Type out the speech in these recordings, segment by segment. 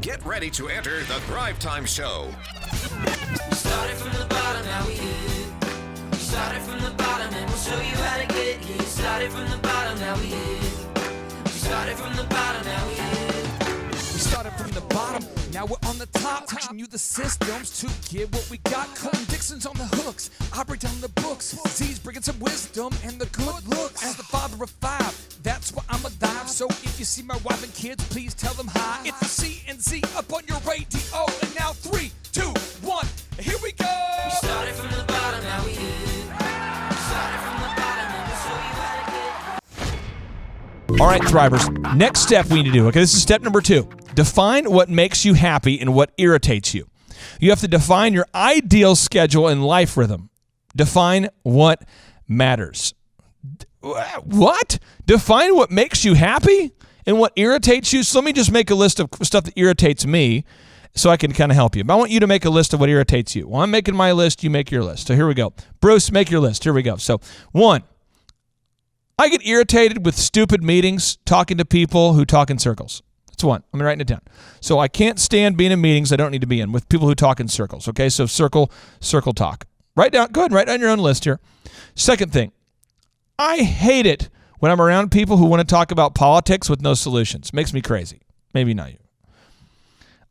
Get ready to enter the Thrive Time Show. We started from the bottom, now we here. We started from the bottom and we'll show you how to get here. Started from the bottom, now we here. We started from the bottom, now we here. We started from the bottom, now we're on the top. Teaching you the systems to get what we got. Colton Dixon's on the hooks, I break down the books. Z's bringing some wisdom and the good looks. As the father of five, that's why I'm alive. So if you see my wife and kids, please tell them hi. It's the C&Z up on your radio. And now 3, 2, 1, here we go. We started from the bottom, now we here. We started from the bottom and we'll show you how to get. All right, Thrivers, next step we need to do, okay, this is step number 2. Define what makes you happy and what irritates you. You have to define your ideal schedule and life rhythm. Define what matters. What? Define what makes you happy and what irritates you? So let me just make a list of stuff that irritates me so I can kind of help you. But I want you to make a list of what irritates you. Well, I'm making my list, you make your list. So here we go. Bruce, make your list. Here we go. So 1, I get irritated with stupid meetings, talking to people who talk in circles. That's 1. I'm writing it down. So I can't stand being in meetings I don't need to be in with people who talk in circles. Okay, so circle talk. Write down. Go ahead and write down your own list here. Second thing, I hate it when I'm around people who want to talk about politics with no solutions. Makes me crazy. Maybe not you.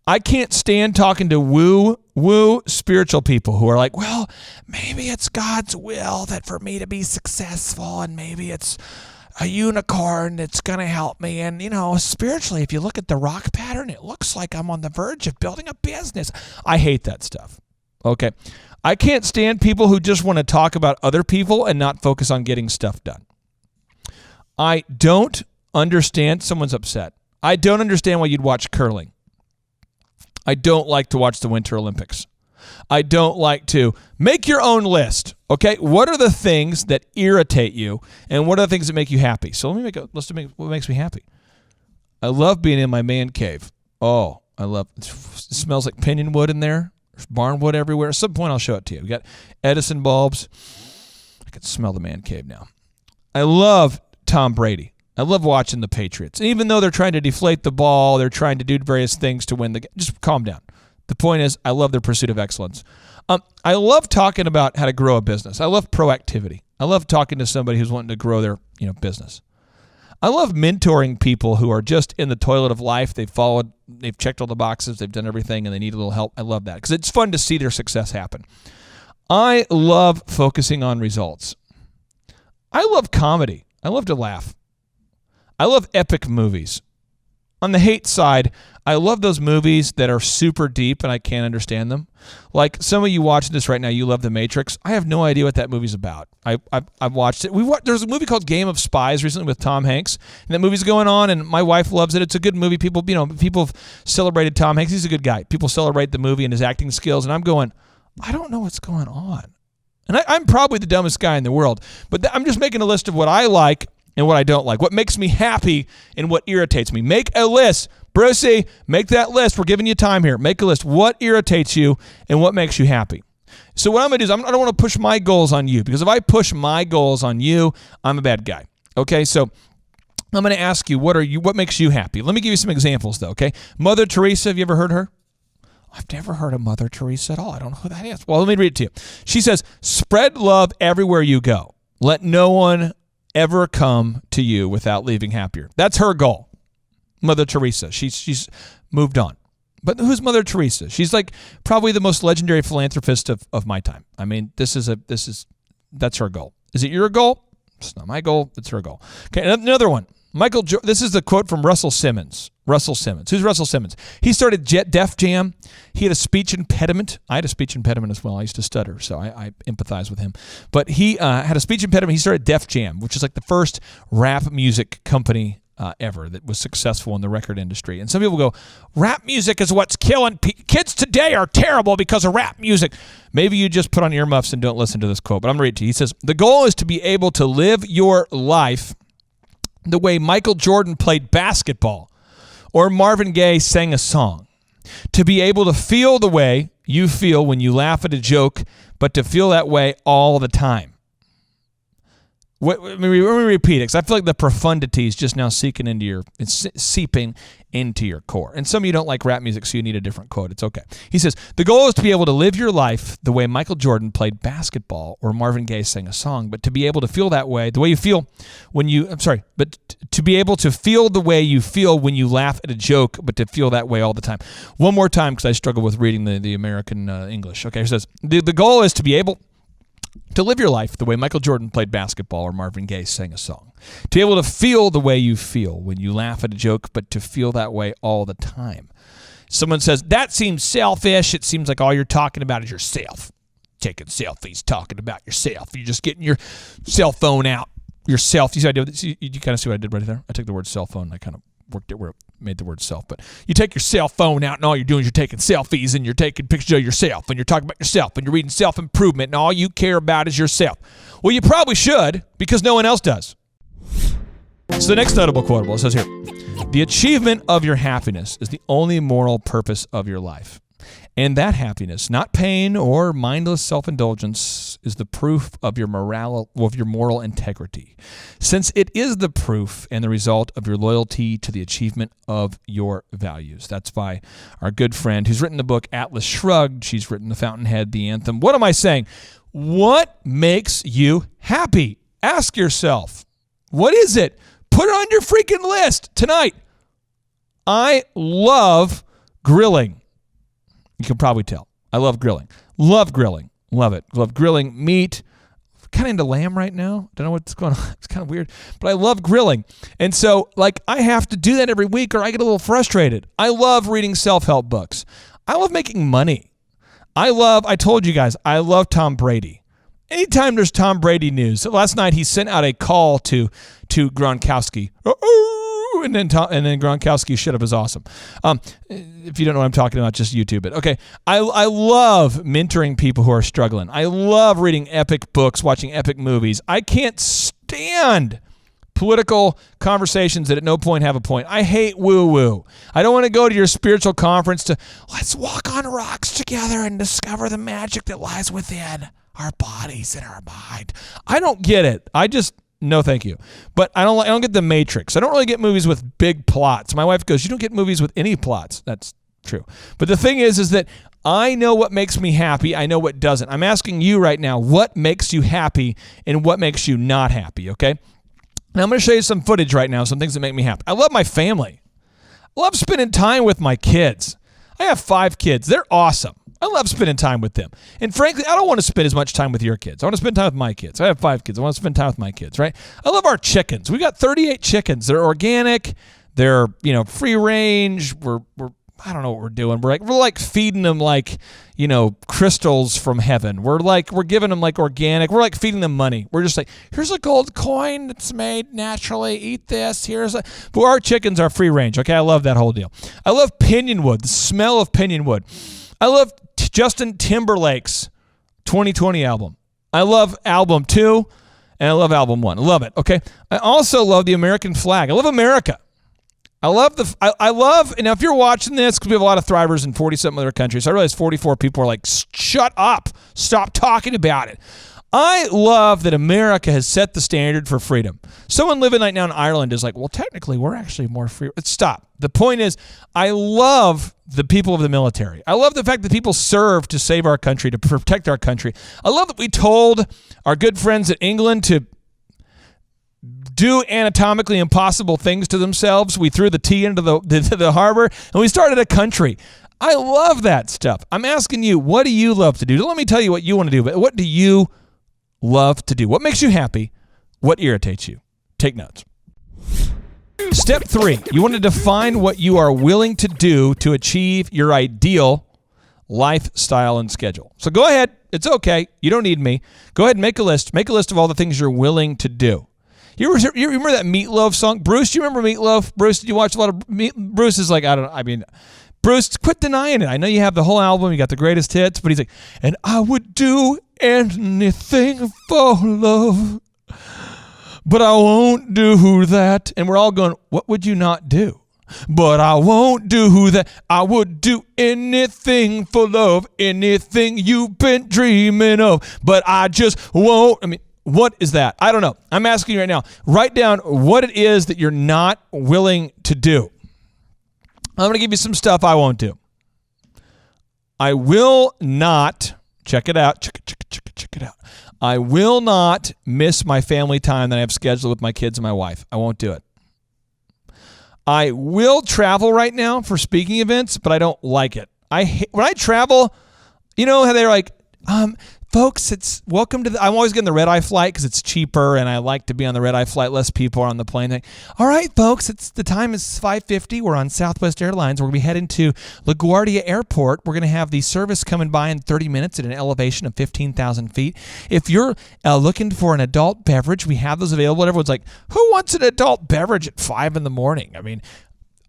I can't stand talking to woo spiritual people who are like, well, maybe it's God's will that for me to be successful, and maybe it's a unicorn that's going to help me. And, you know, spiritually, if you look at the rock pattern, it looks like I'm on the verge of building a business. I hate that stuff. Okay. I can't stand people who just want to talk about other people and not focus on getting stuff done. I don't understand. Someone's upset. I don't understand why you'd watch curling. I don't like to watch the Winter Olympics. I don't like to make your own list. Okay, what are the things that irritate you, and what are the things that make you happy? So let me make a list of what makes me happy. I love being in my man cave. Oh, I love it. It smells like pinyon wood in there. There's barn wood everywhere. At some point, I'll show it to you. We got Edison bulbs. I can smell the man cave now. I love Tom Brady. I love watching the Patriots. And even though they're trying to deflate the ball, they're trying to do various things to win the game. Just calm down. The point is, I love their pursuit of excellence. I love talking about how to grow a business. I love proactivity. I love talking to somebody who's wanting to grow their business. I love mentoring people who are just in the toilet of life. They've checked all the boxes, they've done everything, and they need a little help. I love that because it's fun to see their success happen. I love focusing on results. I love comedy. I love to laugh. I love epic movies. On the hate side, I love those movies that are super deep and I can't understand them. Like some of you watching this right now, you love The Matrix. I have no idea what that movie's about. I've watched it. There's a movie called Game of Spies recently with Tom Hanks, and that movie's going on, and my wife loves it. It's a good movie. People have celebrated Tom Hanks. He's a good guy. People celebrate the movie and his acting skills, and I'm going, I don't know what's going on. And I'm probably the dumbest guy in the world, but I'm just making a list of what I like and what I don't like, what makes me happy and what irritates me. Make a list. Brucey, make that list. We're giving you time here. Make a list. What irritates you and what makes you happy? So what I'm going to do is I don't want to push my goals on you, because if I push my goals on you, I'm a bad guy. Okay, so I'm going to ask you, what makes you happy? Let me give you some examples, though, okay? Mother Teresa, have you ever heard her? I've never heard of Mother Teresa at all. I don't know who that is. Well, let me read it to you. She says, spread love everywhere you go. Let no one ever come to you without leaving happier. That's her goal. Mother Teresa. She's moved on. But who's Mother Teresa? She's like probably the most legendary philanthropist of my time. I mean, that's her goal. Is it your goal? It's not my goal. It's her goal. Okay, another one. This is the quote from Russell Simmons. Russell Simmons. Who's Russell Simmons? He started Def Jam. He had a speech impediment. I had a speech impediment as well. I used to stutter, so I empathize with him. But he had a speech impediment. He started Def Jam, which is like the first rap music company ever that was successful in the record industry. And some people go, rap music is what's killing kids today are terrible because of rap music. Maybe you just put on earmuffs and don't listen to this quote, but I'm going to read it to you. He says, the goal is to be able to live your life the way Michael Jordan played basketball or Marvin Gaye sang a song. To be able to feel the way you feel when you laugh at a joke, but to feel that way all the time. Let me repeat it, because I feel like the profundity is just now seeping into your core. And some of you don't like rap music, so you need a different quote. It's okay. He says, the goal is to be able to live your life the way Michael Jordan played basketball or Marvin Gaye sang a song, but to be able to feel that way, the way you feel when you, to be able to feel the way you feel when you laugh at a joke, but to feel that way all the time. One more time, because I struggle with reading the American English. Okay, he says, the goal is to be able to live your life the way Michael Jordan played basketball or Marvin Gaye sang a song. To be able to feel the way you feel when you laugh at a joke, but to feel that way all the time. Someone says, that seems selfish. It seems like all you're talking about is yourself. Taking selfies, talking about yourself. You're just getting your cell phone out. Yourself. You kind of see what I did right there? I took the word cell phone and I kind of worked it where it made the word self. But you take your cell phone out and all you're doing is you're taking selfies and you're taking pictures of yourself and you're talking about yourself and you're reading self-improvement and all you care about is yourself. Well, you probably should, because no one else does. So the next notable quotable, it says here, the achievement of your happiness is the only moral purpose of your life. And that happiness, not pain or mindless self-indulgence, is the proof of your moral integrity, since it is the proof and the result of your loyalty to the achievement of your values. That's by our good friend who's written the book Atlas Shrugged. She's written The Fountainhead, The Anthem. What am I saying? What makes you happy? Ask yourself. What is it? Put it on your freaking list tonight. I love grilling. You can probably tell. I love grilling. Love grilling. Love it. Love grilling meat. Kind of into lamb right now. Don't know what's going on. It's kind of weird. But I love grilling. And so, I have to do that every week or I get a little frustrated. I love reading self-help books. I love making money. I told you guys, I love Tom Brady. Anytime there's Tom Brady news. So last night he sent out a call to Gronkowski. And then Gronkowski's shit up is awesome. If you don't know what I'm talking about, just YouTube it. Okay, I love mentoring people who are struggling. I love reading epic books, watching epic movies. I can't stand political conversations that at no point have a point. I hate woo-woo. I don't want to go to your spiritual conference to, let's walk on rocks together and discover the magic that lies within our bodies and our mind. I don't get it. No, thank you. But I don't get the Matrix. I don't really get movies with big plots. My wife goes, you don't get movies with any plots. That's true. But the thing is that I know what makes me happy. I know what doesn't. I'm asking you right now, what makes you happy and what makes you not happy, okay? Now I'm going to show you some footage right now, some things that make me happy. I love my family. I love spending time with my kids. I have 5 kids. They're awesome. I love spending time with them. And frankly, I don't want to spend as much time with your kids. I want to spend time with my kids. I have 5 kids. I want to spend time with my kids, right? I love our chickens. We got 38 chickens. They're organic. They're, free range. We're I don't know what we're doing. We're like feeding them crystals from heaven. We're giving them organic. We're feeding them money. We're just here's a gold coin that's made naturally. Eat this. But our chickens are free range. Okay, I love that whole deal. I love pinyon wood. The smell of pinyon wood. I love Justin Timberlake's 2020 album. I love album 2 and I love album 1. I love it. Okay. I also love the American flag. I love America. I love, and now if you're watching this, because we have a lot of thrivers in 40-something other countries, so I realize 44 people are shut up, stop talking about it. I love that America has set the standard for freedom. Someone living right now in Ireland is well, technically, we're actually more free. Stop. The point is, I love the people of the military. I love the fact that people serve to save our country, to protect our country. I love that we told our good friends at England to do anatomically impossible things to themselves. We threw the tea into the harbor, and we started a country. I love that stuff. I'm asking you, what do you love to do? Let me tell you what you want to do, but what do you love to do? What makes you happy? What irritates you? Take notes. Step 3, you want to define what you are willing to do to achieve your ideal lifestyle and schedule. So go ahead. It's okay. You don't need me. Go ahead and make a list. Make a list of all the things you're willing to do. You remember that Meatloaf song? Bruce, do you remember Meatloaf? Bruce, did you watch a lot of Bruce is Bruce, quit denying it. I know you have the whole album. You got the greatest hits, but he's and I would do anything for love, but I won't do that. And we're all going, what would you not do? But I won't do that. I would do anything for love, anything you've been dreaming of, but I just won't. What is that? I don't know. I'm asking you right now. Write down what it is that you're not willing to do. I'm going to give you some stuff I won't do. I will not, check it out, check it out. I will not miss my family time that I have scheduled with my kids and my wife. I won't do it. I will travel right now for speaking events, but I don't like it. When I travel, you know how they're like, folks, it's welcome to I'm always getting the red-eye flight because it's cheaper, and I like to be on the red-eye flight. Less people are on the plane. Like, all right, folks, the time is 5:50. We're on Southwest Airlines. We're going to be heading to LaGuardia Airport. We're going to have the service coming by in 30 minutes at an elevation of 15,000 feet. If you're looking for an adult beverage, we have those available. And everyone's like, who wants an adult beverage at 5 in the morning? I mean,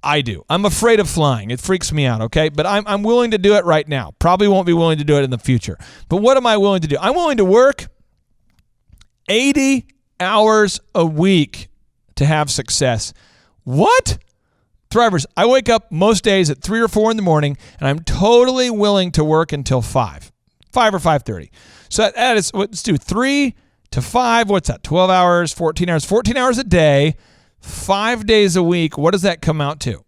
I do. I'm afraid of flying. It freaks me out, okay? But I'm willing to do it right now. Probably won't be willing to do it in the future. But what am I willing to do? I'm willing to work 80 hours a week to have success. What? Thrivers, I wake up most days at 3 or 4 in the morning, and I'm totally willing to work until 5 or 5:30. So that is, let's do 3 to 5. What's that? 12 hours, 14 hours. 14 hours a day. 5 days a week. What does that come out to?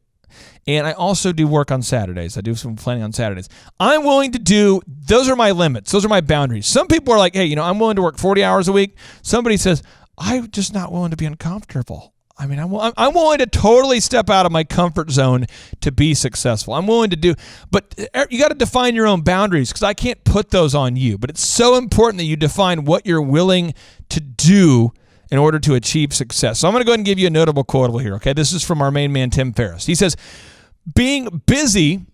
And I also do work on Saturdays. I do some planning on Saturdays. I'm willing to do, those are my limits. Those are my boundaries. Some people are like, hey, I'm willing to work 40 hours a week. Somebody says, I'm just not willing to be uncomfortable. I mean, I'm willing to totally step out of my comfort zone to be successful. I'm willing to do, but you got to define your own boundaries because I can't put those on you. But it's so important that you define what you're willing to do in order to achieve success. So I'm going to go ahead and give you a notable quotable here, okay? This is from our main man, Tim Ferriss. He says, being busy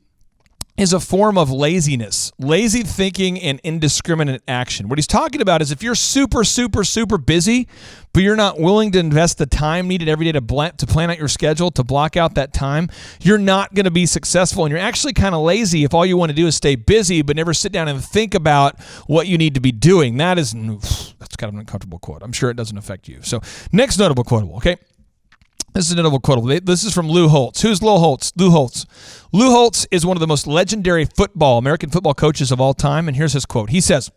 is a form of laziness, lazy thinking and indiscriminate action. What he's talking about is if you're super, super, super busy, but you're not willing to invest the time needed every day to plan out your schedule, to block out that time, you're not going to be successful. And you're actually kind of lazy if all you want to do is stay busy, but never sit down and think about what you need to be doing. That's kind of an uncomfortable quote. I'm sure it doesn't affect you. So next notable quotable, okay? This is a notable quotable. This is from Lou Holtz. Who's Lou Holtz? Lou Holtz. Lou Holtz is one of the most legendary American football coaches of all time, and here's his quote. He says,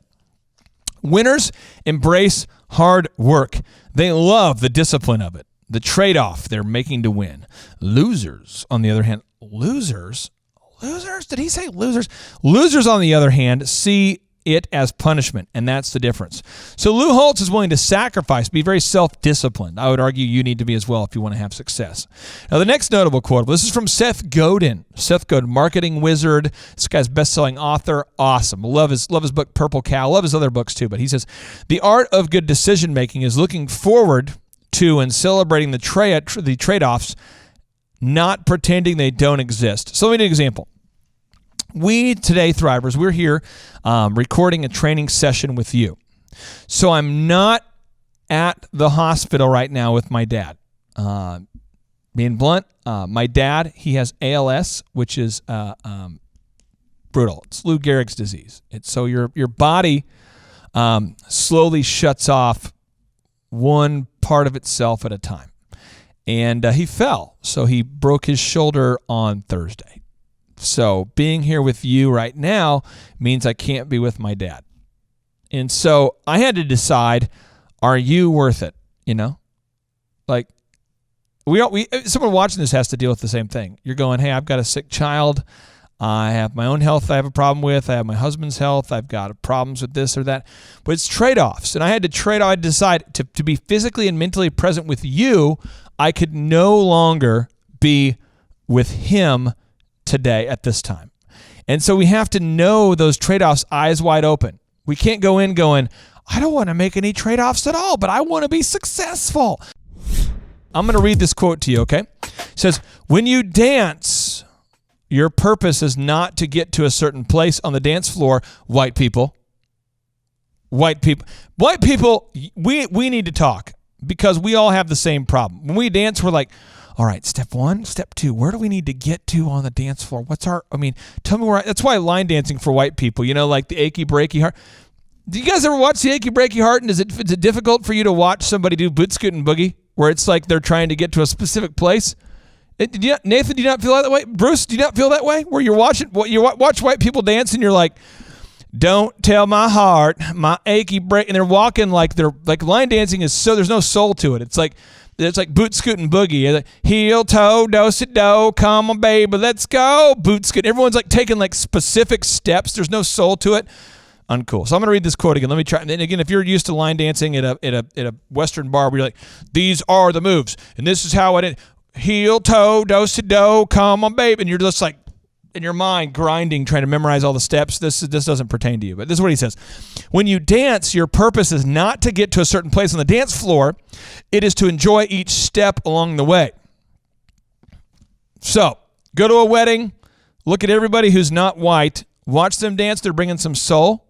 winners embrace hard work. They love the discipline of it, the trade-off they're making to win. Losers, on the other hand, losers? Did he say losers? Losers, on the other hand, see it as punishment, and that's the difference. So Lou Holtz is willing to sacrifice, be very self-disciplined. I would argue you need to be as well if you want to have success. Now, the next notable quote, this is from Seth Godin. Seth Godin, marketing wizard. This guy's best-selling author. Awesome. Love his book, Purple Cow. Love his other books, too. But he says, the art of good decision-making is looking forward to and celebrating the trade-offs, not pretending they don't exist. So let me give you an example. We today, Thrivers, we're here recording a training session with you. So I'm not at the hospital right now with my dad. Being blunt, my dad, he has ALS, which is brutal. It's Lou Gehrig's disease. So your body slowly shuts off one part of itself at a time. And he fell, so he broke his shoulder on Thursday. So being here with you right now means I can't be with my dad. And so I had to decide, are you worth it? Like someone watching this has to deal with the same thing. You're going, hey, I've got a sick child. I have my own health I have a problem with. I have my husband's health. I've got problems with this or that. But it's trade-offs. And I had to decide to be physically and mentally present with you. I could no longer be with him today at this time. And so we have to know those trade-offs eyes wide open. We can't go in going, I don't want to make any trade-offs at all, but I want to be successful. I'm going to read this quote to you, okay? It says, when you dance, your purpose is not to get to a certain place on the dance floor. White people, we need to talk because we all have the same problem. When we dance, we're like, all right, step 1, step 2, where do we need to get to on the dance floor? Tell me where, that's why line dancing for white people, like the achy breaky heart. Do you guys ever watch the achy breaky heart? And is it difficult for you to watch somebody do boot scoot and boogie where it's like they're trying to get to a specific place? Nathan, do you not feel that way? Bruce, do you not feel that way? Where you watch white people dance and you're like, Don't tell my heart, my achy break. And they're walking like line dancing is so, there's no soul to it. It's like boot scooting boogie. Like, heel toe, do-si-do, come on baby, let's go. Boot scoot. Everyone's like taking like specific steps. There's no soul to it. Uncool. So I'm gonna read this quote again. Let me try. And again, if you're used to line dancing at a Western bar, where you're like, these are the moves, and this is how it. Heel toe, do-si-do, come on baby, and you're just like in your mind grinding, trying to memorize all the steps. This doesn't pertain to you, but this is what he says. When you dance, your purpose is not to get to a certain place on the dance floor. It is to enjoy each step along the way. So, go to a wedding, look at everybody who's not white, watch them dance. They're bringing some soul.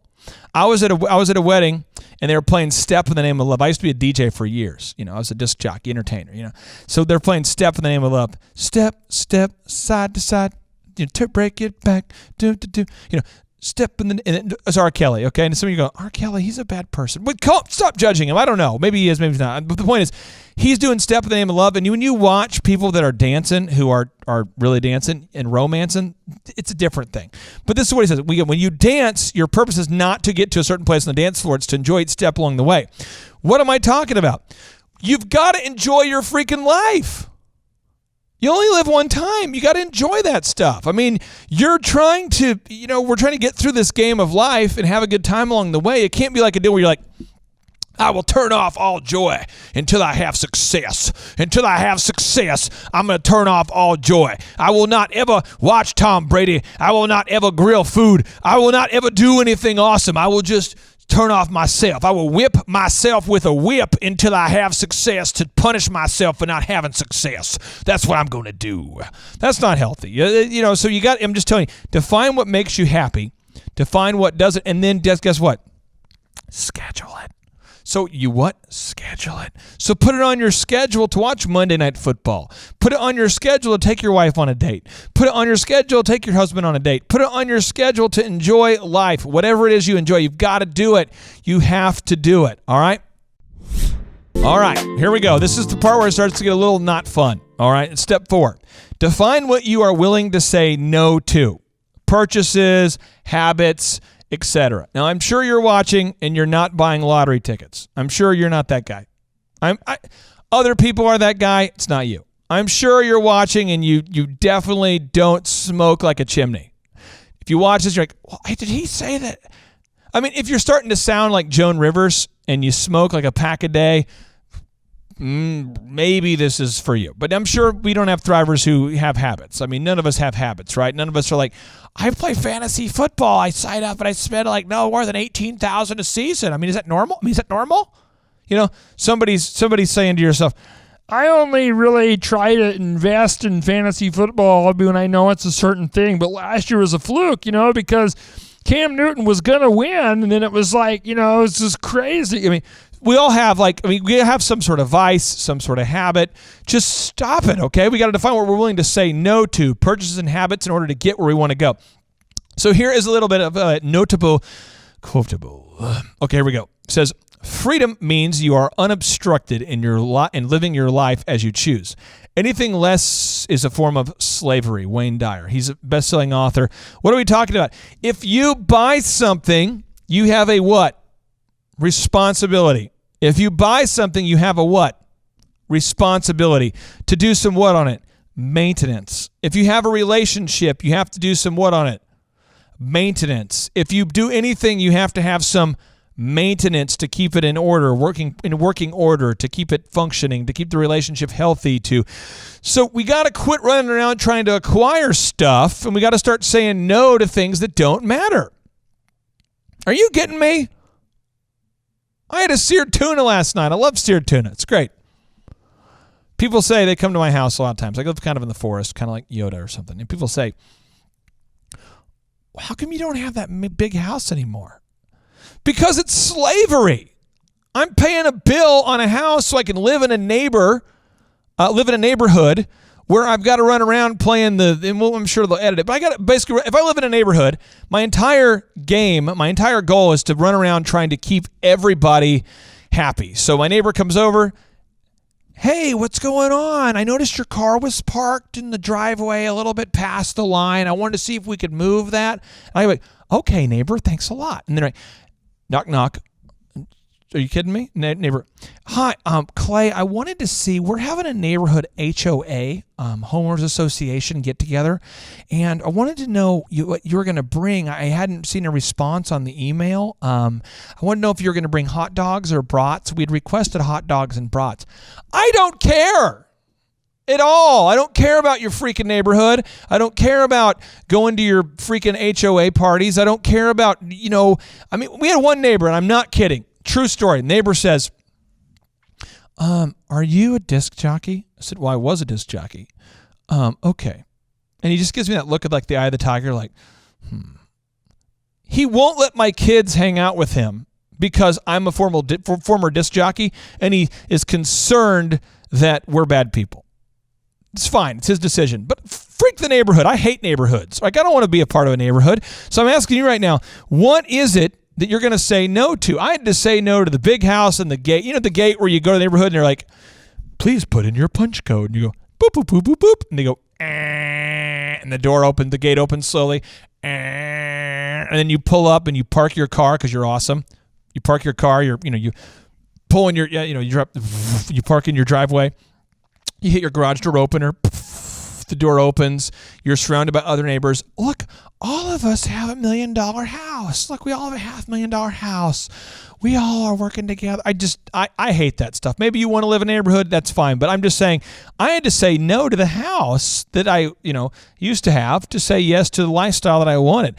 I was at a wedding, and they were playing Step in the Name of Love. I used to be a DJ for years. I was a disc jockey, entertainer, So they're playing Step in the Name of Love. Step, step, side to side. To break it back, step in the. And it's R. Kelly, okay? And some of you go, R. Kelly, he's a bad person. But stop judging him. I don't know. Maybe he is, maybe he's not. But the point is, he's doing Step in the Name of Love, and when you watch people that are dancing, who are really dancing and romancing, it's a different thing. But this is what he says. When you dance, your purpose is not to get to a certain place on the dance floor. It's to enjoy each step along the way. What am I talking about? You've got to enjoy your freaking life. You only live one time. You got to enjoy that stuff. I mean, you're trying to, we're trying to get through this game of life and have a good time along the way. It can't be like a deal where you're like, I will turn off all joy until I have success. Until I have success, I'm going to turn off all joy. I will not ever watch Tom Brady. I will not ever grill food. I will not ever do anything awesome. I will just turn off myself. I will whip myself with a whip until I have success to punish myself for not having success. That's what I'm going to do. That's not healthy. So I'm just telling you, define what makes you happy, define what doesn't, and then guess what? Schedule it. So you what? Schedule it. So put it on your schedule to watch Monday Night Football. Put it on your schedule to take your wife on a date. Put it on your schedule to take your husband on a date. Put it on your schedule to enjoy life. Whatever it is you enjoy, you've got to do it. You have to do it. All right? All right, here we go. This is the part where it starts to get a little not fun. All right, step 4. Define what you are willing to say no to. Purchases, habits, etc. Now, I'm sure you're watching and you're not buying lottery tickets. I'm sure you're not that guy. Other people are that guy. It's not you. I'm sure you're watching and you definitely don't smoke like a chimney. If you watch this, you're like, well, did he say that? I mean, if you're starting to sound like Joan Rivers and you smoke like a pack a day, maybe this is for you. But I'm sure we don't have thrivers who have habits. I mean, none of us have habits, right? None of us are like, I play fantasy football. I sign up and I spend no more than $18,000 a season. I mean, is that normal? Somebody's saying to yourself, I only really try to invest in fantasy football when I know it's a certain thing. But last year was a fluke, because Cam Newton was going to win. And then it was it's just crazy. I mean, we all have we have some sort of vice, some sort of habit. Just stop it, okay? We got to define what we're willing to say no to, purchases and habits, in order to get where we want to go. So here is a little bit of a quotable. Okay, here we go. It says, freedom means you are unobstructed in living your life as you choose. Anything less is a form of slavery. Wayne Dyer. He's a best-selling author. What are we talking about? If you buy something, you have a what? Responsibility. If you buy something, you have a what? Responsibility. To do some what on it? Maintenance. If you have a relationship, you have to do some what on it? Maintenance. If you do anything, you have to have some maintenance to keep it in order, working order, to keep it functioning, to keep the relationship healthy. So we got to quit running around trying to acquire stuff, and we got to start saying no to things that don't matter. Are you getting me? I had a seared tuna last night. I love seared tuna. It's great. People say, they come to my house a lot of times. I live kind of in the forest, kind of like Yoda or something. And people say, how come you don't have that big house anymore? Because it's slavery. I'm paying a bill on a house so I can live in a neighborhood where I've got to run around playing I'm sure they'll edit it, but if I live in a neighborhood, my entire goal is to run around trying to keep everybody happy. So my neighbor comes over, hey, what's going on? I noticed your car was parked in the driveway a little bit past the line. I wanted to see if we could move that. And I'm like, okay, neighbor, thanks a lot. And then knock, knock. Are you kidding me? Neighbor. Hi, Clay, I wanted to see, we're having a neighborhood HOA, homeowners association get together, and I wanted to know what you were going to bring. I hadn't seen a response on the email. I want to know if you were going to bring hot dogs or brats. We'd requested hot dogs and brats. I don't care at all. I don't care about your freaking neighborhood. I don't care about going to your freaking HOA parties. I don't care about, we had one neighbor, and I'm not kidding. True story. Neighbor says, are you a disc jockey? I said, well, I was a disc jockey. Okay. And he just gives me that look of like the eye of the tiger, like, He won't let my kids hang out with him because I'm a former disc jockey, and he is concerned that we're bad people. It's fine. It's his decision. But freak the neighborhood. I hate neighborhoods. Like, I don't want to be a part of a neighborhood. So I'm asking you right now, what is it that you're going to say no to? I had to say no to the big house and the gate. You know, the gate where you go to the neighborhood and they're like, please put in your punch code. And you go, boop, boop, boop, boop, boop. And they go, and the door opens, the gate opens slowly. And then you pull up and you park your car because you're awesome. You park your car, you pull in your, you park in your driveway. You hit your garage door opener. The door opens. You're surrounded by other neighbors. Look, all of us have $1 million house. Look, we all have a $500,000 house. We all are working together. I hate that stuff. Maybe you want to live in a neighborhood, that's fine. But I'm just saying, I had to say no to the house that I, used to have to say yes to the lifestyle that I wanted.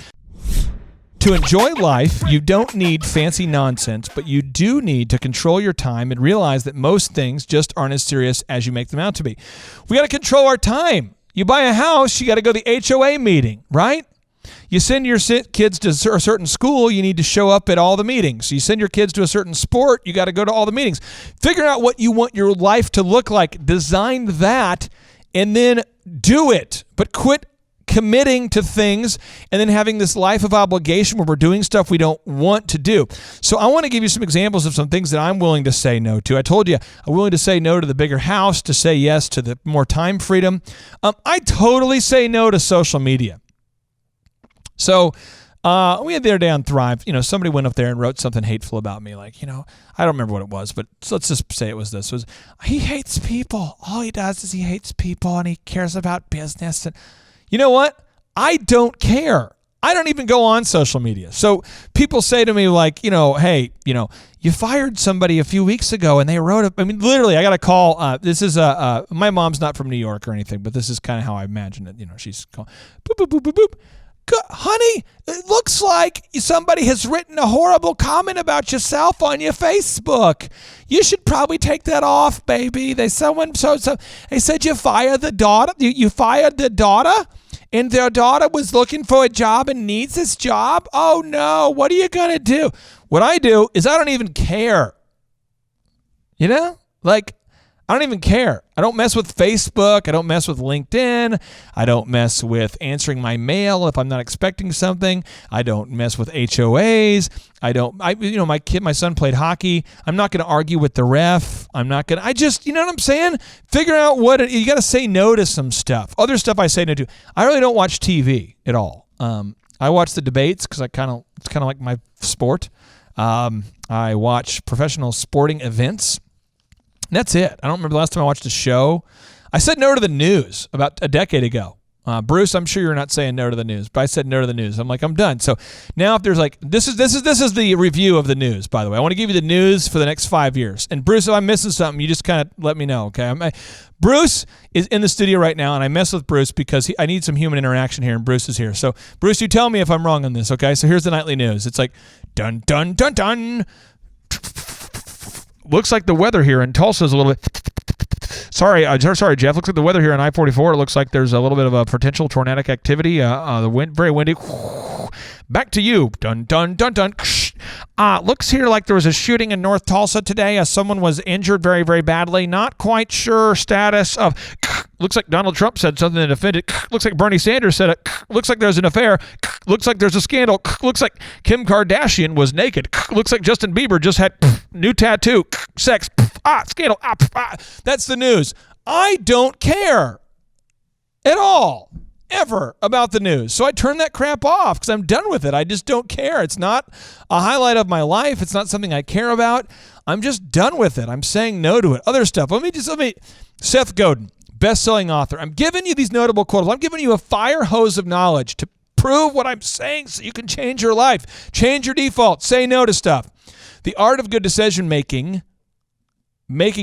To enjoy life, you don't need fancy nonsense, but you do need to control your time and realize that most things just aren't as serious as you make them out to be. We got to control our time. You buy a house, you got to go to the HOA meeting, right? You send your kids to a certain school, you need to show up at all the meetings. You send your kids to a certain sport, you got to go to all the meetings. Figure out what you want your life to look like. Design that and then do it. But quit committing to things and then having this life of obligation where we're doing stuff we don't want to do. So I want to give you some examples of some things that I'm willing to say no to. I told you I'm willing to say no to the bigger house, to say yes to the more time freedom. I totally say no to social media. So we had the other day on Thrive, somebody went up there and wrote something hateful about me. Like, I don't remember what it was, but let's just say it was this. It was, he hates people. All he does is he hates people and he cares about business. And you know what? I don't care. I don't even go on social media. So people say to me like, hey, you fired somebody a few weeks ago and they wrote literally, I got a call. This is my mom's not from New York or anything, but this is kind of how I imagine it. She's calling, boop, boop, boop, boop, boop. Honey, it looks like somebody has written a horrible comment about yourself on your Facebook. You should probably take that off, baby. They said you fired the daughter. You fired the daughter, and their daughter was looking for a job and needs this job. Oh no! What are you gonna do? What I do is I don't even care. I don't even care. I don't mess with Facebook. I don't mess with LinkedIn. I don't mess with answering my mail if I'm not expecting something. I don't mess with HOAs. My son played hockey. I'm not going to argue with the ref. You know what I'm saying? Figure out you got to say no to some stuff. Other stuff I say no to. I really don't watch TV at all. I watch the debates because it's kind of like my sport. I watch professional sporting events. That's it. I don't remember the last time I watched a show. I said no to the news about a decade ago. Bruce, I'm sure you're not saying no to the news, but I said no to the news. I'm like, I'm done. So now if there's this is the review of the news, by the way. I want to give you the news for the next 5 years. And Bruce, if I'm missing something, you just kind of let me know, okay? Bruce is in the studio right now, and I mess with Bruce because I need some human interaction here, and Bruce is here. So Bruce, you tell me if I'm wrong on this, okay? So here's the nightly news. It's like, dun, dun, dun, dun. Looks like the weather here in Tulsa is a little bit... Sorry, Jeff. Looks like the weather here on I-44. It looks like there's a little bit of a potential tornadic activity. The wind, very windy. Back to you. Dun, dun, dun, dun. Looks here like there was a shooting in North Tulsa today. Someone was injured very, very badly. Not quite sure status of. Looks like Donald Trump said something that offended. Looks like Bernie Sanders said it. Looks like there's an affair. Looks like there's a scandal. Looks like Kim Kardashian was naked. Looks like Justin Bieber just had new tattoo. Sex. Scandal. That's the news. I don't care at all, ever, about the news. So I turn that crap off because I'm done with it. I just don't care. It's not a highlight of my life. It's not something I care about. I'm just done with it. I'm saying no to it. Other stuff. Let me. Seth Godin, best-selling author. I'm giving you these notable quotes. I'm giving you a fire hose of knowledge to prove what I'm saying so you can change your life. Change your default. Say no to stuff. The art of good decision making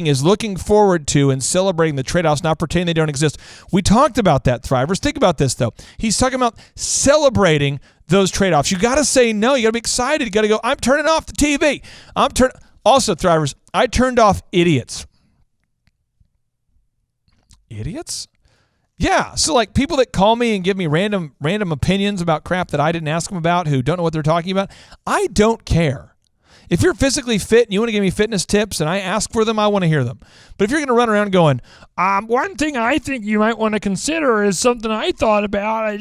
is looking forward to and celebrating the trade-offs, not pretending they don't exist. We talked about that, Thrivers. Think about this, though. He's talking about celebrating those trade-offs. You got to say no. You got to be excited. You got to go, I'm turning off the TV. Also, Thrivers, I turned off idiots. Idiots? Yeah. So, like, people that call me and give me random opinions about crap that I didn't ask them about, who don't know what they're talking about, I don't care. If you're physically fit and you want to give me fitness tips and I ask for them, I want to hear them. But if you're going to run around going, one thing I think you might want to consider is something I thought about.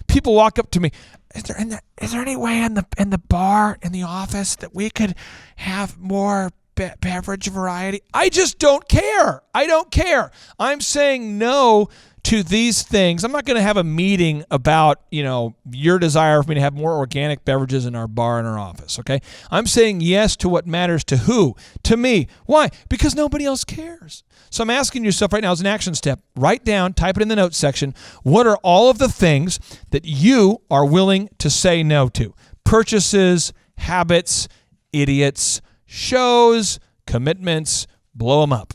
People walk up to me. Is there any way in the bar, in the office, that we could have more beverage variety? I just don't care. I don't care. I'm saying no to these things. I'm not going to have a meeting about, your desire for me to have more organic beverages in our bar in our office, okay? I'm saying yes to what matters to who? To me. Why? Because nobody else cares. So I'm asking yourself right now as an action step, write down, type it in the notes section, what are all of the things that you are willing to say no to? Purchases, habits, idiots, shows, commitments, blow them up.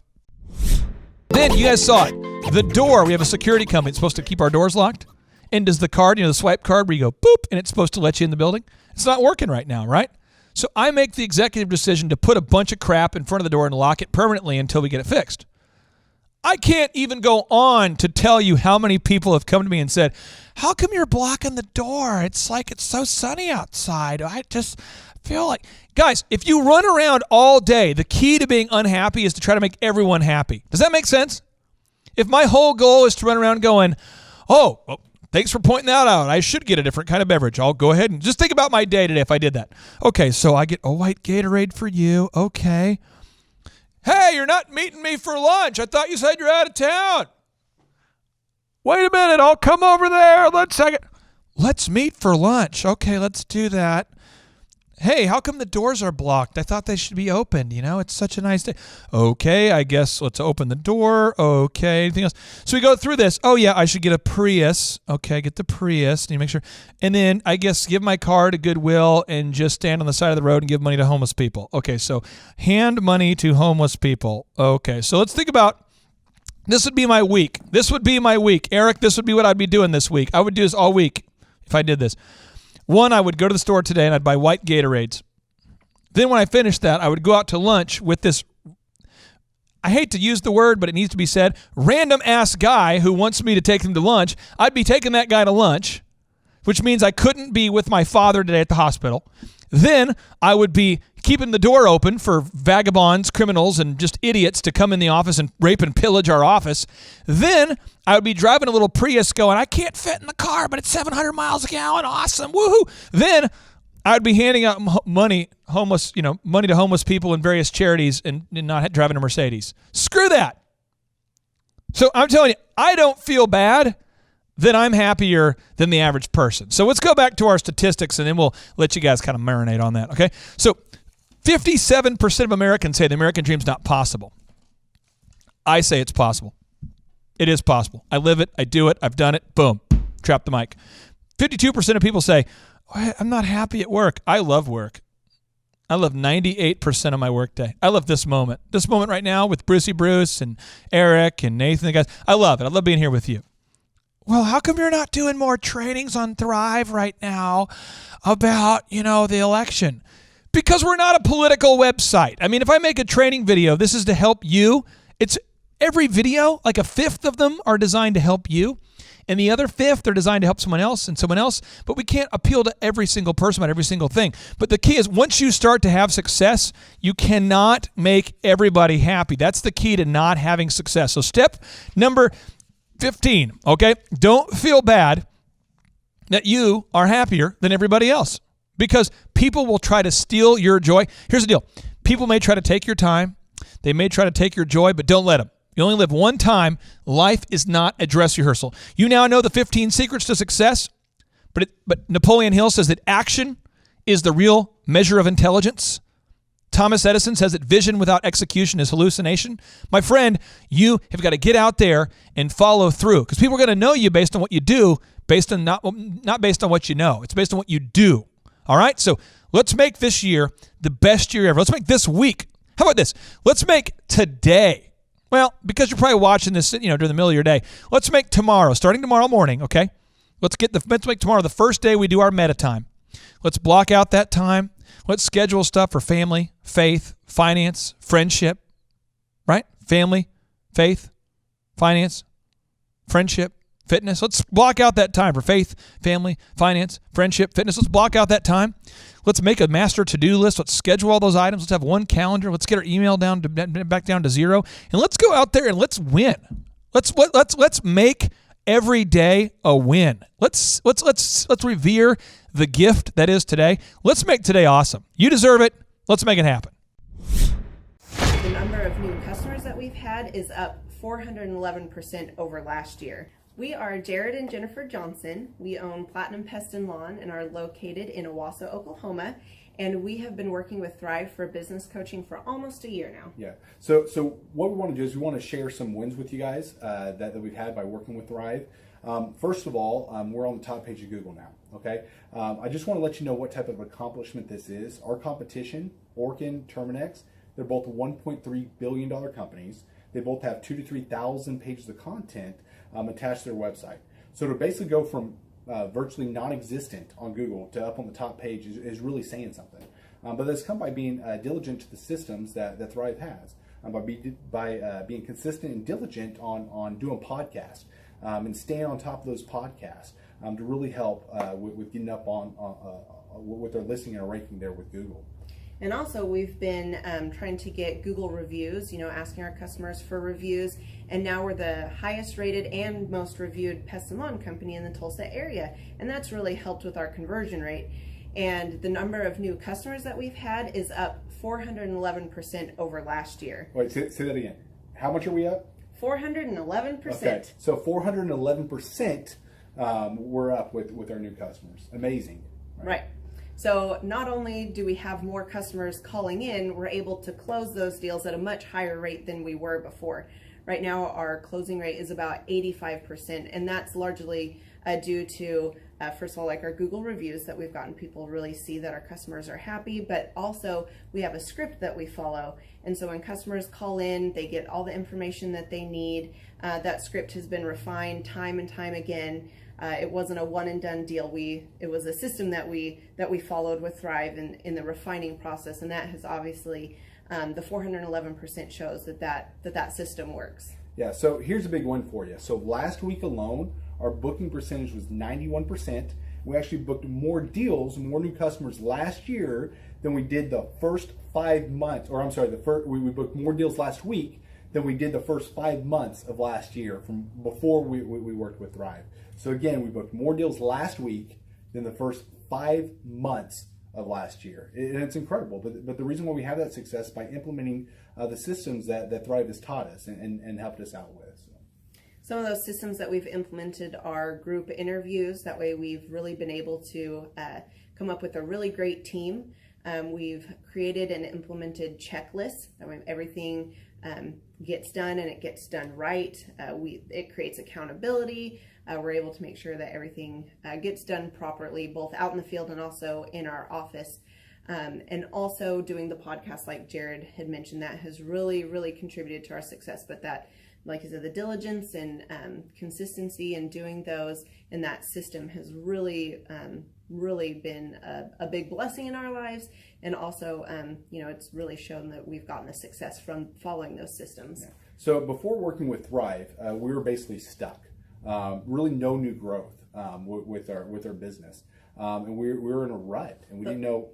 Then you guys saw it. The door, we have a security company. It's supposed to keep our doors locked. And does the card, the swipe card where you go boop and it's supposed to let you in the building? It's not working right now, right? So I make the executive decision to put a bunch of crap in front of the door and lock it permanently until we get it fixed. I can't even go on to tell you how many people have come to me and said, how come you're blocking the door? It's like it's so sunny outside. I just feel like... Guys, if you run around all day, the key to being unhappy is to try to make everyone happy. Does that make sense? If my whole goal is to run around going, thanks for pointing that out. I should get a different kind of beverage. I'll go ahead and just think about my day today if I did that. Okay, so I get a white Gatorade for you. Okay. Hey, you're not meeting me for lunch. I thought you said you're out of town. Wait a minute. I'll come over there. Let's meet for lunch. Okay, let's do that. Hey, how come the doors are blocked? I thought they should be opened. It's such a nice day. Okay, I guess let's open the door. Okay, anything else? So we go through this. Oh, yeah, I should get a Prius. Okay, get the Prius. Need to make sure. And then I guess give my car to Goodwill and just stand on the side of the road and give money to homeless people. Okay, so hand money to homeless people. Okay, so let's think about this would be my week. Eric, this would be what I'd be doing this week. I would do this all week if I did this. One, I would go to the store today and I'd buy white Gatorades. Then when I finished that, I would go out to lunch with this, I hate to use the word, but it needs to be said, random ass guy who wants me to take him to lunch. I'd be taking that guy to lunch, which means I couldn't be with my father today at the hospital. Then I would be keeping the door open for vagabonds, criminals, and just idiots to come in the office and rape and pillage our office. Then I would be driving a little Prius going, I can't fit in the car, but it's 700 miles a gallon. Awesome. Woohoo. Then I would be handing out money to homeless people in various charities and not driving a Mercedes. Screw that. So I'm telling you, I don't feel bad that I'm happier than the average person. So let's go back to our statistics and then we'll let you guys kind of marinate on that, okay? So 57% of Americans say the American dream's not possible. I say it's possible. It is possible. I live it. I do it. I've done it. Boom. Drop the mic. 52% of people say, I'm not happy at work. I love work. I love 98% of my workday. I love this moment. This moment right now with Bruce and Eric and Nathan, the guys. I love it. I love being here with you. Well, how come you're not doing more trainings on Thrive right now about, the election? Because we're not a political website. I mean, if I make a training video, this is to help you. It's every video, like a fifth of them are designed to help you. And the other fifth are designed to help someone else and someone else, but we can't appeal to every single person about every single thing. But the key is once you start to have success, you cannot make everybody happy. That's the key to not having success. So step number 15, okay? Don't feel bad that you are happier than everybody else because people will try to steal your joy. Here's the deal. People may try to take your time. They may try to take your joy, but don't let them. You only live one time. Life is not a dress rehearsal. You now know the 15 secrets to success, but Napoleon Hill says that action is the real measure of intelligence. Thomas Edison says that vision without execution is hallucination. My friend, you have got to get out there and follow through because people are going to know you based on what you do, based on not based on what you know. It's based on what you do. All right? So let's make this year the best year ever. Let's make this week. How about this? Let's make today. Well, because you're probably watching this, during the middle of your day. Let's make tomorrow, starting tomorrow morning, okay? Let's make tomorrow the first day we do our meta time. Let's block out that time. Let's schedule stuff for family, faith, finance, friendship, right? Family, faith, finance, friendship, fitness. Let's block out that time for faith, family, finance, friendship, fitness. Let's block out that time. Let's make a master to-do list. Let's schedule all those items. Let's have one calendar. Let's get our email back down to zero, and let's go out there and let's win. Let's make every day a win. Let's revere the gift that is today. Let's make today awesome. You deserve it. Let's make it happen. The number of new customers that we've had is up 411% over last year. We are Jared and Jennifer Johnson. We own Platinum Pest and Lawn and are located in Owasso, Oklahoma. And we have been working with Thrive for business coaching for almost a year now. Yeah. So what we want to do is we want to share some wins with you guys that we've had by working with Thrive. First of all, we're on the top page of Google now. Okay. I just want to let you know what type of accomplishment this is. Our competition, Orkin, Terminex, they're both $1.3 billion companies. They both have 2,000 to 3,000 pages of content attached to their website. So to basically go from virtually non-existent on Google to up on the top page is really saying something. But that's come by being diligent to the systems that Thrive has, by being consistent and diligent on doing podcasts and staying on top of those podcasts to really help with getting up on with their listing and ranking there with Google. And also we've been trying to get Google reviews, asking our customers for reviews. And now we're the highest rated and most reviewed pest and lawn company in the Tulsa area. And that's really helped with our conversion rate. And the number of new customers that we've had is up 411% over last year. Wait, say that again. How much are we up? 411%. Okay, so 411% we're up with our new customers. Amazing. Right. So not only do we have more customers calling in, we're able to close those deals at a much higher rate than we were before. Right now, our closing rate is about 85%, and that's largely due to, first of all, like our Google reviews that we've gotten people really see that our customers are happy, but also we have a script that we follow. And so when customers call in, they get all the information that they need. That script has been refined time and time again. It wasn't a one and done deal. It was a system that we followed with Thrive in the refining process, and that has obviously the 411% shows that system works. Yeah. So here's a big one for you. So last week alone, our booking percentage was 91%. We actually booked more deals, more new customers last year than we did the first 5 months. Or I'm sorry, we booked more deals last week than we did the first 5 months of last year from before we worked with Thrive. So again, we booked more deals last week than the first 5 months of last year. And it's incredible. But the reason why we have that success is by implementing the systems that Thrive has taught us and helped us out with. So. Some of those systems that we've implemented are group interviews. That way we've really been able to come up with a really great team. We've created and implemented checklists. That way everything gets done and it gets done right. It creates accountability. We're able to make sure that everything gets done properly, both out in the field and also in our office. And also doing the podcast, like Jared had mentioned, that has really, really contributed to our success. But that, like I said, the diligence and consistency in doing those and that system has really, really been a big blessing in our lives. And also, it's really shown that we've gotten the success from following those systems. Yeah. So before working with Thrive, we were basically stuck. really no new growth with our business, and we were in a rut, and we didn't know.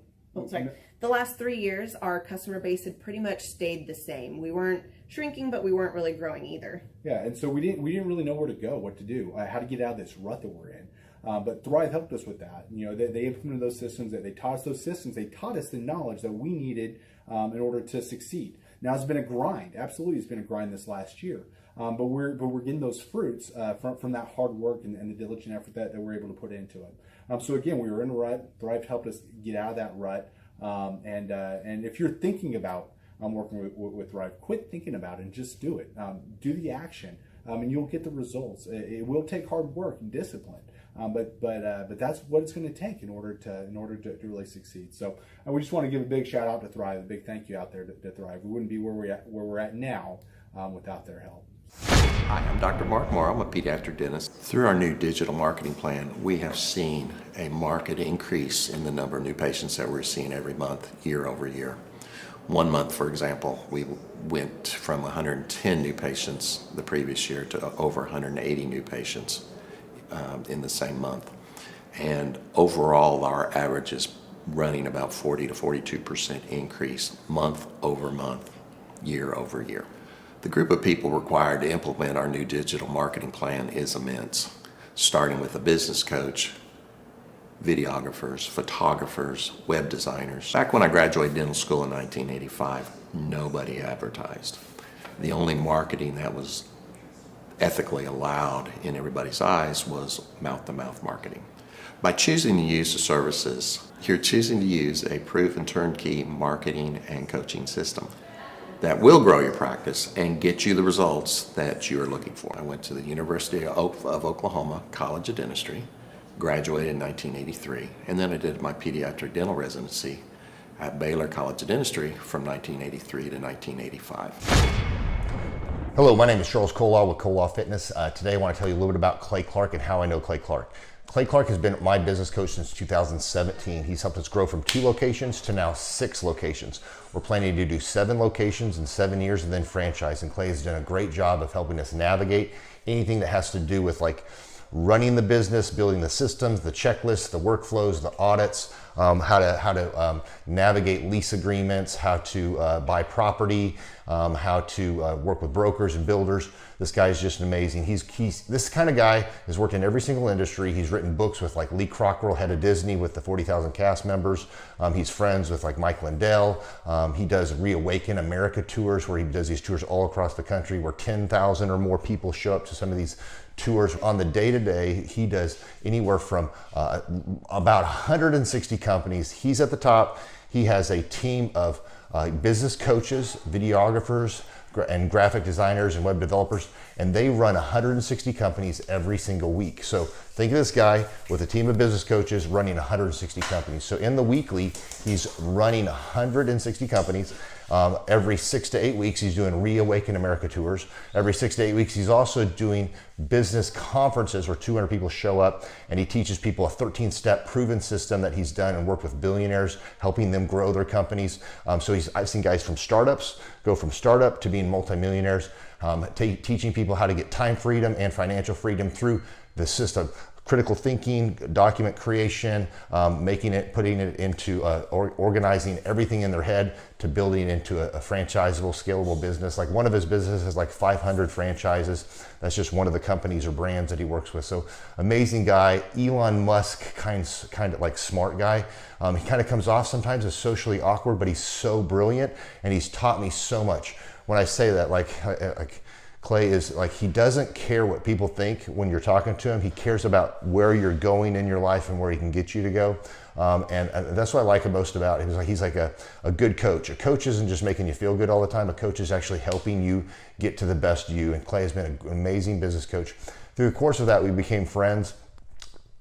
The last 3 years, our customer base had pretty much stayed the same. We weren't shrinking, but we weren't really growing either. Yeah, and so we didn't really know where to go, what to do, how to get out of this rut that we're in. But Thrive helped us with that. They implemented those systems. That they taught us those systems. They taught us the knowledge that we needed in order to succeed. Now it's been a grind. Absolutely, it's been a grind this last year. But we're getting those fruits from that hard work and the diligent effort that we're able to put into it. So again, we were in a rut. Thrive helped us get out of that rut. And if you're thinking about working with Thrive, quit thinking about it and just do it. Do the action, and you'll get the results. It will take hard work and discipline, but that's what it's going to take in order to really succeed. So we just want to give a big shout out to Thrive, a big thank you out there to Thrive. We wouldn't be where we're at now without their help. Hi, I'm Dr. Mark Moore. I'm a pediatric dentist. Through our new digital marketing plan, we have seen a marked increase in the number of new patients that we're seeing every month, year over year. 1 month, for example, we went from 110 new patients the previous year to over 180 new patients in the same month. And overall, our average is running about 40 to 42% increase month over month, year over year. The group of people required to implement our new digital marketing plan is immense, starting with a business coach, videographers, photographers, web designers. Back when I graduated dental school in 1985, nobody advertised. The only marketing that was ethically allowed in everybody's eyes was mouth-to-mouth marketing. By choosing to use the services, you're choosing to use a proven turnkey marketing and coaching system that will grow your practice and get you the results that you're looking for. I went to the University of Oklahoma College of Dentistry, graduated in 1983, and then I did my pediatric dental residency at Baylor College of Dentistry from 1983 to 1985. Hello, my name is Charles Kolaw with Kolaw Fitness. Today I want to tell you a little bit about Clay Clark and how I know Clay Clark. Clay Clark has been my business coach since 2017. He's helped us grow from 2 locations to now 6 locations. We're planning to do 7 locations in 7 years and then franchise. And Clay has done a great job of helping us navigate anything that has to do with like running the business, building the systems, the checklists, the workflows, the audits, how to navigate lease agreements, how to buy property, how to work with brokers and builders. This guy is just amazing. He's this kind of guy has worked in every single industry. He's written books with like Lee Cockrell, head of Disney, with the 40,000 cast members. He's friends with like Mike Lindell. He does Reawaken America tours, where he does these tours all across the country, where 10,000 or more people show up to some of these tours. On the day-to-day, he does anywhere from about 160 companies. He's at the top. He has a team of business coaches, videographers, and graphic designers and web developers, and they run 160 companies every single week. So think of this guy with a team of business coaches running 160 companies. So in the weekly, he's running 160 companies. Every 6 to 8 weeks, he's doing Reawaken America tours. Every 6 to 8 weeks, he's also doing business conferences where 200 people show up, and he teaches people a 13-step proven system that he's done and worked with billionaires, helping them grow their companies. So I've seen guys from startups go from startup to being multimillionaires, teaching people how to get time freedom and financial freedom through the system. Critical thinking, document creation, putting it into organizing everything in their head to building into a franchisable, scalable business. Like one of his businesses has like 500 franchises. That's just one of the companies or brands that he works with. So amazing guy. Elon Musk kind of like smart guy. He kind of comes off sometimes as socially awkward, but he's so brilliant, and he's taught me so much. When I say that, like Clay is like, he doesn't care what people think when you're talking to him. He cares about where you're going in your life and where he can get you to go. And that's what I like most about him. He's like a good coach. A coach isn't just making you feel good all the time. A coach is actually helping you get to the best you. And Clay has been an amazing business coach. Through the course of that, we became friends.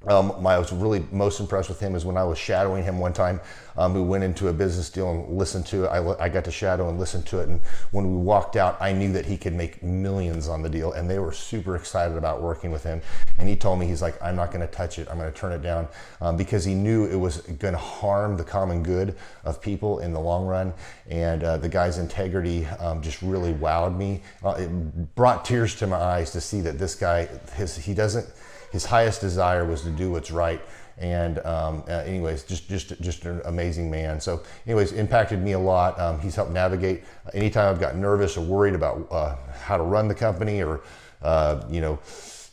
I was really most impressed with him is when I was shadowing him one time. We went into a business deal and listened to it. I got to shadow and listen to it. And when we walked out, I knew that he could make millions on the deal. And they were super excited about working with him. And he told me, he's like, I'm not going to touch it. I'm going to turn it down, because he knew it was going to harm the common good of people in the long run. And the guy's integrity just really wowed me. It brought tears to my eyes to see that this guy, his highest desire was to do what's right. And anyways, just an amazing man. So anyways, impacted me a lot. He's helped navigate anytime I've got nervous or worried about how to run the company, or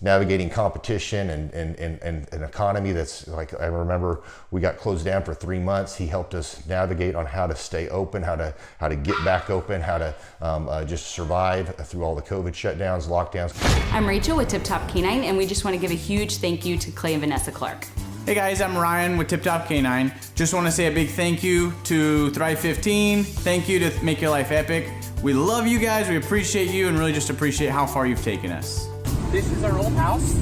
navigating competition and an economy that's like, I remember we got closed down for 3 months. He helped us navigate on how to stay open, how to get back open, how to just survive through all the COVID shutdowns, lockdowns. I'm Rachel with Tip Top Canine, and we just want to give a huge thank you to Clay and Vanessa Clark. Hey guys, I'm Ryan with Tip Top Canine. Just want to say a big thank you to Thrive 15. Thank you to Make Your Life Epic. We love you guys, we appreciate you, and really just appreciate how far you've taken us. This is our old house,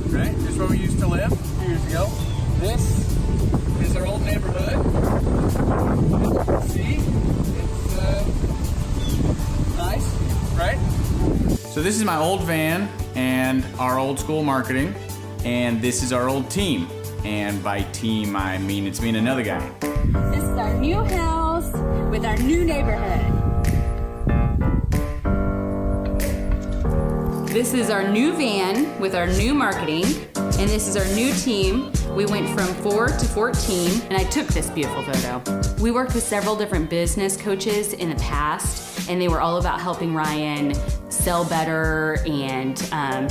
right? This is where we used to live a few years ago. This is our old neighborhood. See? It's nice, right? So this is my old van and our old school marketing, and this is our old team. And by team, I mean it's me and another guy. This is our new house with our new neighborhood. This is our new van with our new marketing, and this is our new team. We went from 4 to 14, and I took this beautiful photo. We worked with several different business coaches in the past, and they were all about helping Ryan sell better and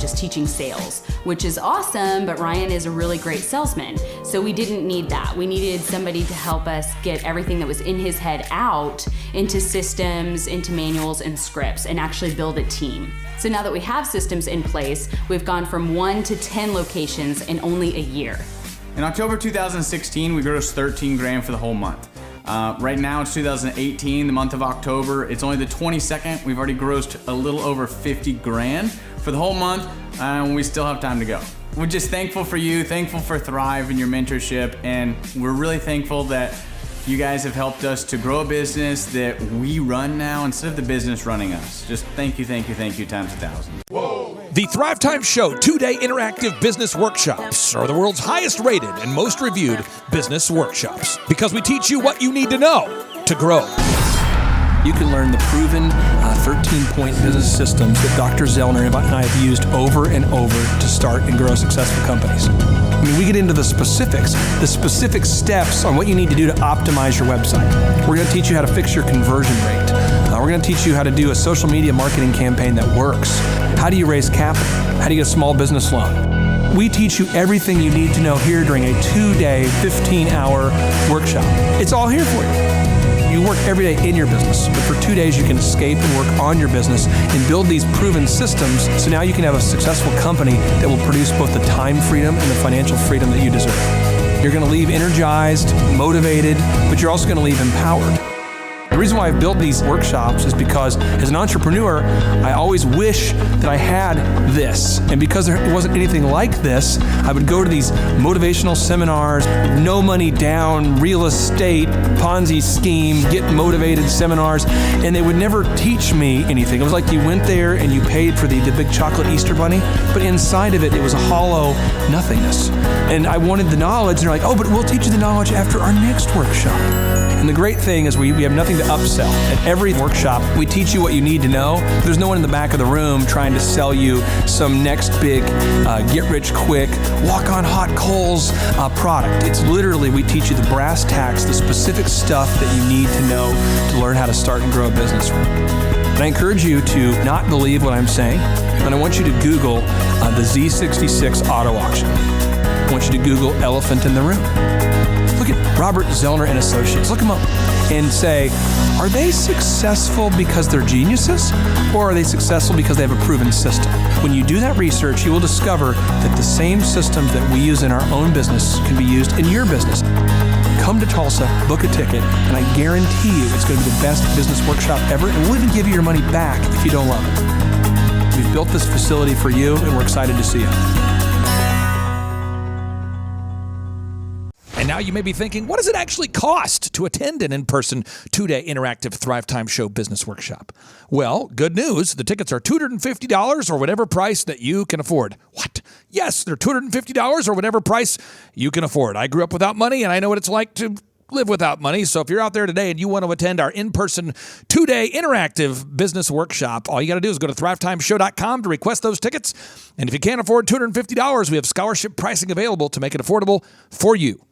just teaching sales, which is awesome, but Ryan is a really great salesman. So we didn't need that. We needed somebody to help us get everything that was in his head out into systems, into manuals and scripts, and actually build a team. So now that we have systems in place, we've gone from 1 to 10 locations in only a year. In October 2016, we grossed 13 grand for the whole month. Right now it's 2018, the month of October. It's only the 22nd. We've already grossed a little over 50 grand for the whole month, and we still have time to go. We're just thankful for you, thankful for Thrive and your mentorship, and we're really thankful that you guys have helped us to grow a business that we run now instead of the business running us. Just thank you times 1,000. The Thrive Time Show 2-day interactive business workshops are the world's highest rated and most reviewed business workshops, because we teach you what you need to know to grow. You can learn the proven 13-point business systems that Dr. Zellner and I have used over and over to start and grow successful companies. I mean, we get into the specific steps on what you need to do to optimize your website. We're going to teach you how to fix your conversion rate. We're going to teach you how to do a social media marketing campaign that works. How do you raise capital? How do you get a small business loan? We teach you everything you need to know here during a 2-day, 15-hour workshop. It's all here for you. You work every day in your business, but for 2 days you can escape and work on your business and build these proven systems, so now you can have a successful company that will produce both the time freedom and the financial freedom that you deserve. You're going to leave energized, motivated, but you're also going to leave empowered. The reason why I've built these workshops is because as an entrepreneur, I always wish that I had this. And because there wasn't anything like this, I would go to these motivational seminars, no money down, real estate, Ponzi scheme, get motivated seminars, and they would never teach me anything. It was like you went there and you paid for the big chocolate Easter bunny, but inside of it, it was a hollow nothingness. And I wanted the knowledge, and they're like, oh, but we'll teach you the knowledge after our next workshop. And the great thing is we have nothing to upsell. At every workshop, we teach you what you need to know. There's no one in the back of the room trying to sell you some next big get-rich-quick, walk-on-hot coals product. It's literally, we teach you the brass tacks, the specific stuff that you need to know to learn how to start and grow a business. And I encourage you to not believe what I'm saying, and I want you to Google the Z66 auto auction. I want you to Google elephant in the room. Look at Robert Zellner and Associates. Look them up and say, are they successful because they're geniuses, or are they successful because they have a proven system? When you do that research, you will discover that the same systems that we use in our own business can be used in your business. Come to Tulsa, book a ticket, and I guarantee you it's going to be the best business workshop ever, and we'll even give you your money back if you don't love it. We've built this facility for you, and we're excited to see you. And now you may be thinking, what does it actually cost to attend an in-person 2-day interactive Thrive Time Show business workshop? Well, good news. The tickets are $250 or whatever price that you can afford. What? Yes, they're $250 or whatever price you can afford. I grew up without money, and I know what it's like to live without money. So if you're out there today and you want to attend our in-person 2-day interactive business workshop, all you got to do is go to thrivetimeshow.com to request those tickets. And if you can't afford $250, we have scholarship pricing available to make it affordable for you.